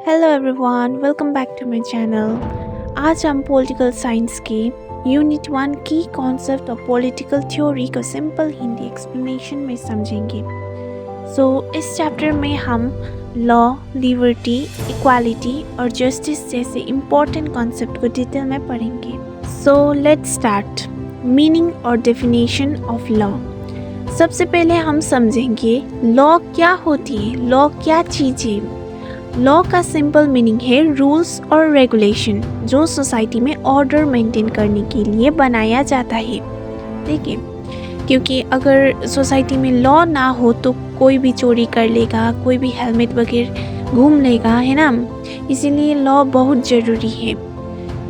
Hello everyone, welcome back to my channel. आज हम political science के यूनिट 1 की कॉन्सेप्ट ऑफ पॉलिटिकल थ्योरी को सिंपल हिंदी एक्सप्लेनेशन में समझेंगे। इस चैप्टर में हम लॉ, लिबर्टी, इक्वालिटी और जस्टिस जैसे इम्पोर्टेंट कॉन्सेप्ट को डिटेल में पढ़ेंगे। Let's start. मीनिंग और डेफिनेशन ऑफ लॉ। सबसे पहले हम समझेंगे लॉ क्या होती है, लॉ क्या चीज़ है। लॉ का सिंपल मीनिंग है रूल्स और रेगुलेशन जो सोसाइटी में ऑर्डर मेंटेन करने के लिए बनाया जाता है। ठीक है, क्योंकि अगर सोसाइटी में लॉ ना हो तो कोई भी चोरी कर लेगा, कोई भी हेलमेट बगैर घूम लेगा, है ना। इसीलिए लॉ बहुत ज़रूरी है।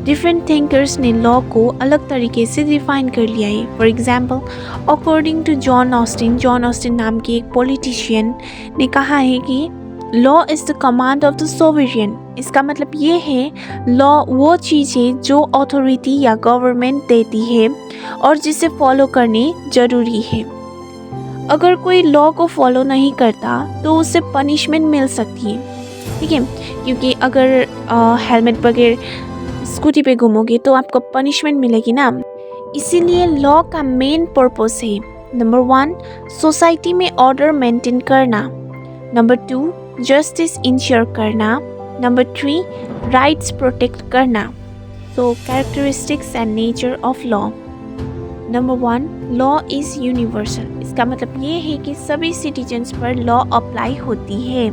डिफरेंट थिंकर्स ने लॉ को अलग तरीके से डिफाइन कर लिया है। For example, according to John Austin नाम के एक पॉलिटिशियन ने कहा है कि law is the command of the sovereign. इसका मतलब ये है लॉ वो चीज़ है जो अथॉरिटी या गवर्नमेंट देती है और जिसे फॉलो करनी जरूरी है। अगर कोई लॉ को फॉलो नहीं करता तो उसे पनिशमेंट मिल सकती है। ठीक है, क्योंकि अगर हेलमेट बगैर स्कूटी पे घूमोगे तो आपको पनिशमेंट मिलेगी ना। इसीलिए लॉ का मेन पर्पस है नंबर 1 सोसाइटी में ऑर्डर मेंटेन करना, नंबर 2 जस्टिस इंश्योर करना, नंबर 3 राइट्स प्रोटेक्ट करना। Characteristics and nature of law. Number 1 law is universal. इसका मतलब ये है कि सभी सिटीजन्स पर लॉ अप्लाई होती है।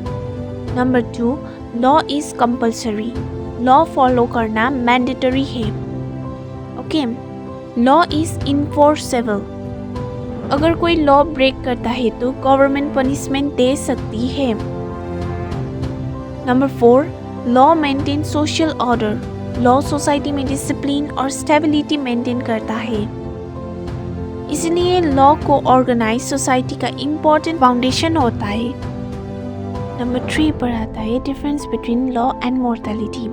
Number 2 law is compulsory. Law follow करना मैंडेटरी है। Okay, law is enforceable. अगर कोई लॉ ब्रेक करता है तो गवर्नमेंट पनिशमेंट दे सकती है। Number 4 law maintain social order. Law society में डिसिप्लिन और स्टेबिलिटी मेंटेन करता है। इसलिए लॉ को ऑर्गेनाइज सोसाइटी का इम्पोर्टेंट फाउंडेशन होता है। नंबर 3 पर आता है difference between law and mortality.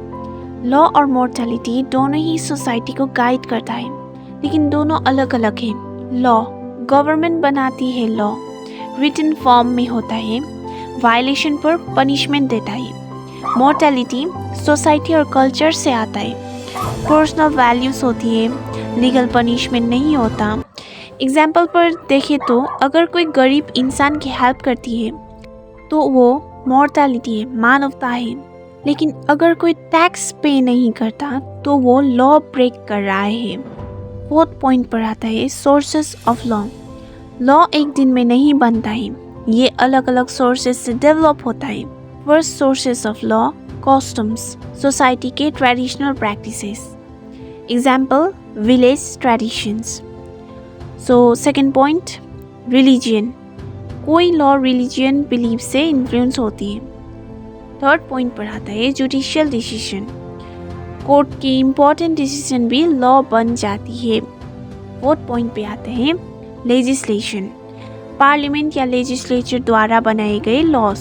Law और मॉर्टैलिटी दोनों ही सोसाइटी को गाइड करता है, लेकिन दोनों अलग अलग हैं। लॉ गवर्नमेंट बनाती है, लॉ रिटन फॉर्म में होता है, वायलेशन पर पनिशमेंट देता है। मॉर्टैलिटी सोसाइटी और कल्चर से आता है, पर्सनल वैल्यूज़ होती है, लीगल पनिशमेंट नहीं होता। एग्जाम्पल पर देखें तो अगर कोई गरीब इंसान की हेल्प करती है तो वो मॉर्टैलिटी है, मानवता है। लेकिन अगर कोई टैक्स पे नहीं करता तो वो लॉ ब्रेक कर रहा है। फोर्थ पॉइंट पर आता है सोर्सेस ऑफ लॉ। लॉ एक दिन में नहीं बनता है, ये अलग अलग सोर्सेस से डेवलप होता है। First sources of law customs, society के traditional practices. Example village traditions. Second point religion, कोई लॉ रिलीजियन बिलीफ से इन्फ्लुएंस होती है। थर्ड पॉइंट पर आता है जुडिशियल डिसीजन, कोर्ट की इम्पोर्टेंट डिसीजन भी लॉ बन जाती है। फोर्थ पॉइंट पे आते हैं लेजिस्लेशन, पार्लियामेंट या लेजिस्लेचर द्वारा बनाए गए लॉज।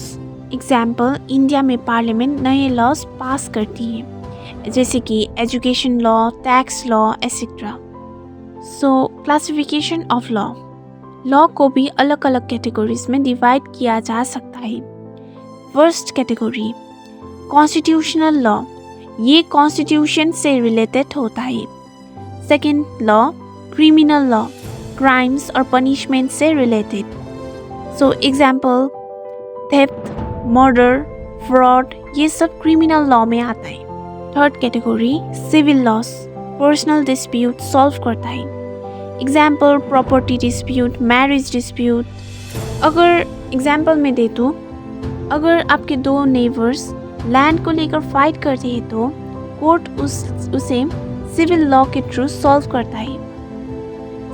एग्जाम्पल इंडिया में पार्लियामेंट नए लॉज पास करती है, जैसे कि education law, tax law etcetera. Classification of law. Law को भी अलग अलग कैटेगरीज में डिवाइड किया जा सकता है। फर्स्ट कैटेगरी कॉन्स्टिट्यूशनल लॉ, ये कॉन्स्टिट्यूशन से रिलेटेड होता है। Second law criminal law, crimes और पनिशमेंट से related. Example theft, murder, fraud, ये सब क्रिमिनल लॉ में आता है। Third category civil laws, personal dispute solve करता है। Example property dispute, marriage dispute. अगर एग्जाम्पल में दे तो अगर आपके दो नेबर्स लैंड को लेकर फाइट करते हैं तो कोर्ट उसे सिविल लॉ के थ्रू सॉल्व करता है।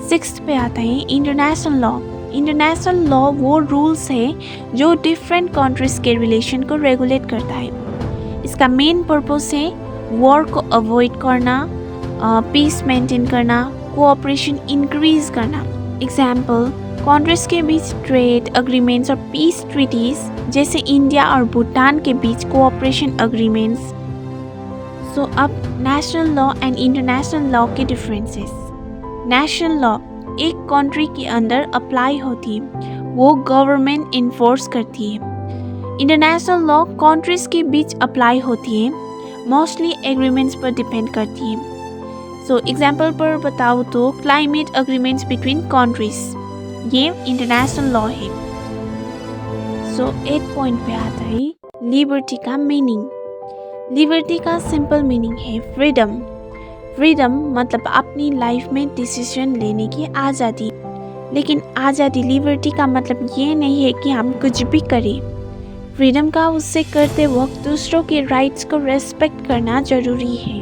सिक्स्थ पे आता है इंटरनेशनल लॉ। इंटरनेशनल लॉ वो रूल्स है जो डिफरेंट कंट्रीज के रिलेशन को रेगुलेट करता है। इसका मेन पर्पस है वॉर को अवॉइड करना, पीस मेंटेन करना, कोऑपरेशन इंक्रीज करना। एग्जाम्पल कंट्रीज के बीच ट्रेड अग्रीमेंट्स और पीस ट्रीटीज, जैसे इंडिया और भूटान के बीच कोऑपरेशन अग्रीमेंट्स। अब national law and international law के डिफरेंसेस। नेशनल लॉ एक कंट्री के अंदर अप्लाई होती है, वो गवर्नमेंट इन्फोर्स करती है। इंटरनेशनल लॉ कंट्रीज के बीच अप्लाई होती है, मोस्टली एग्रीमेंट्स पर डिपेंड करती है। सो एग्जाम्पल पर बताऊँ तो क्लाइमेट अग्रीमेंट्स बिटवीन कंट्रीज, ये इंटरनेशनल लॉ है। सो 8 पॉइंट पे आता है लिबर्टी का मीनिंग। लिबर्टी का सिंपल मीनिंग है फ्रीडम। फ्रीडम मतलब अपनी लाइफ में डिसीजन लेने की आज़ादी। लेकिन आज़ादी लिबर्टी का मतलब ये नहीं है कि हम कुछ भी करें। फ्रीडम का उससे करते वक्त दूसरों के राइट्स को रेस्पेक्ट करना ज़रूरी है।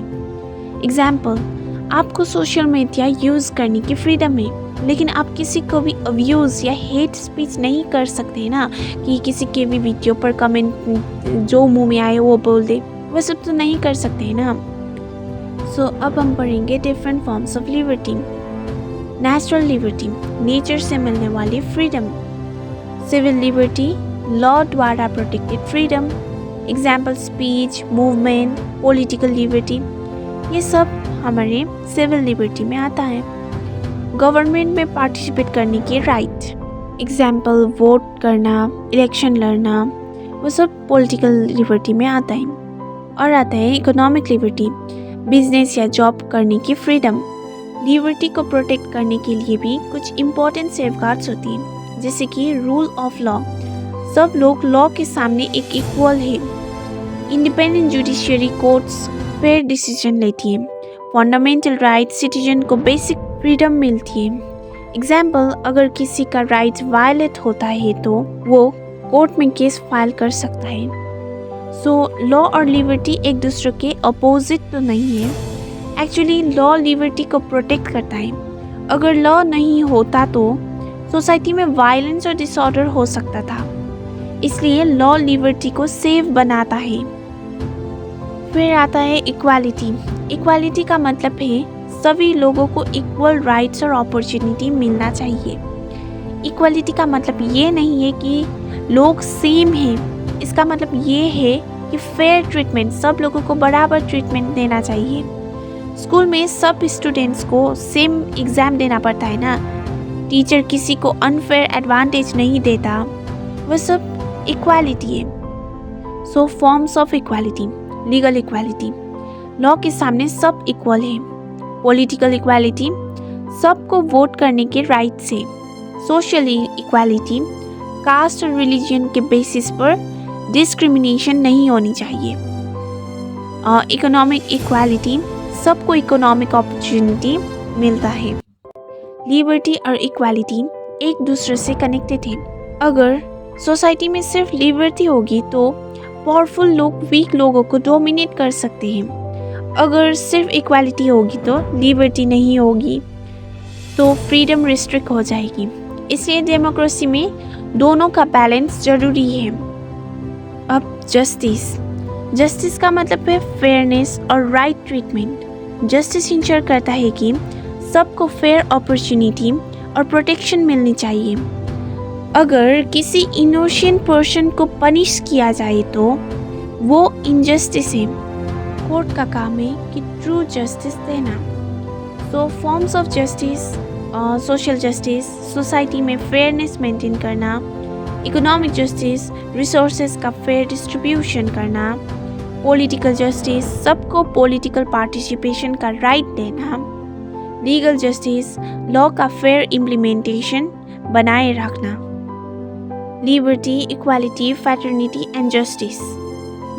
एग्जाम्पल, आपको सोशल मीडिया यूज़ करने की फ्रीडम है, लेकिन आप किसी को भी अब्यूज़ या हेट स्पीच नहीं कर सकते ना, कि किसी के भी वीडियो पर कमेंट जो मुंह में आए वो बोल दे, वह सब तो नहीं कर सकते ना। सो अब हम पढ़ेंगे different forms of liberty. Natural liberty, nature से मिलने वाली फ्रीडम। सिविल लिबर्टी, लॉ द्वारा protected freedom. Example speech, movement, political liberty, ये सब हमारे सिविल लिबर्टी में आता है। गवर्नमेंट में पार्टिसिपेट करने की राइट, एग्जाम्पल वोट करना, इलेक्शन लड़ना, वो सब पॉलिटिकल लिबर्टी में आता है। और आता है इकोनॉमिक लिबर्टी, बिजनेस या जॉब करने की फ्रीडम। लिबर्टी को प्रोटेक्ट करने के लिए भी कुछ इम्पोर्टेंट सेफगार्ड्स होती हैं, जैसे कि रूल ऑफ लॉ, सब लोग लॉ के सामने एक इक्वल है। Independent judiciary courts fair decision लेती है। फंडामेंटल राइट, सिटीजन को बेसिक फ्रीडम मिलती है। एग्जाम्पल, अगर किसी का राइट वायलेट होता है तो वो कोर्ट में केस फाइल कर सकता है। सो लॉ और लिबर्टी एक दूसरे के अपोजिट तो नहीं है। एक्चुअली लॉ लिबर्टी को प्रोटेक्ट करता है। अगर लॉ नहीं होता तो सोसाइटी में वायलेंस और डिसऑर्डर हो सकता था, इसलिए लॉ लिबर्टी को सेफ बनाता है। फिर आता है इक्वालिटी। इक्वालिटी का मतलब है सभी लोगों को इक्वल राइट्स और अपॉर्चुनिटी मिलना चाहिए। इक्वालिटी का मतलब ये नहीं है कि लोग सेम हैं, इसका मतलब ये है कि फेयर ट्रीटमेंट, सब लोगों को बराबर ट्रीटमेंट देना चाहिए। स्कूल में सब स्टूडेंट्स को सेम एग्ज़ाम देना पड़ता है ना, टीचर किसी को अनफेयर एडवांटेज नहीं देता, वह सब इक्वालिटी है। So forms of equality, legal equality, law के सामने सब इक्वल है। पॉलिटिकल इक्वालिटी, सबको वोट करने के राइट से। सोशल इक्वालिटी, कास्ट और रिलीजन के बेसिस पर डिस्क्रिमिनेशन नहीं होनी चाहिए। इकोनॉमिक इक्वालिटी, सबको इकोनॉमिक अपॉर्चुनिटी मिलता है। लिबर्टी और इक्वालिटी एक दूसरे से कनेक्टेड है। अगर सोसाइटी में सिर्फ लिबर्टी होगी तो पावरफुल लोग वीक लोगों को डोमिनेट कर सकते हैं। अगर सिर्फ इक्वालिटी होगी तो लिबर्टी नहीं होगी, तो फ्रीडम रिस्ट्रिक्ट हो जाएगी। इसलिए डेमोक्रेसी में दोनों का बैलेंस जरूरी है। अब जस्टिस का मतलब है फेयरनेस और राइट ट्रीटमेंट। जस्टिस इंश्योर करता है कि सबको फेयर अपॉर्चुनिटी और प्रोटेक्शन मिलनी चाहिए। अगर किसी इनोसेंट पर्सन को पनिश किया जाए तो वो इनजस्टिस है। कोर्ट का काम है कि ट्रू जस्टिस देना। So forms of justice, social justice, society में फेयरनेस मेंटेन करना। इकोनॉमिक जस्टिस, रिसोर्सेज का फेयर डिस्ट्रीब्यूशन करना। पॉलिटिकल जस्टिस, सबको पॉलिटिकल पार्टिसिपेशन का राइट देना। लीगल जस्टिस, लॉ का फेयर इम्प्लीमेंटेशन बनाए रखना। Liberty, equality, fraternity and justice,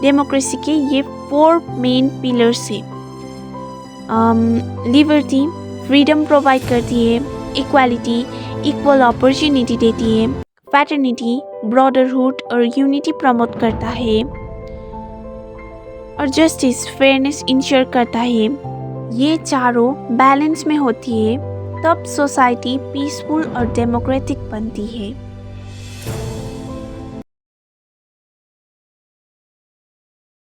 democracy के ये 4 मेन पिलर्स है। लिबर्टी फ्रीडम प्रोवाइड करती है, इक्वालिटी इक्वल अपॉर्चुनिटी देती है, फ्रैटर्निटी ब्रॉडरहुड और यूनिटी प्रमोट करता है, और जस्टिस फेयरनेस इंश्योर करता है। ये चारों बैलेंस में होती है तब सोसाइटी पीसफुल और डेमोक्रेटिक बनती है।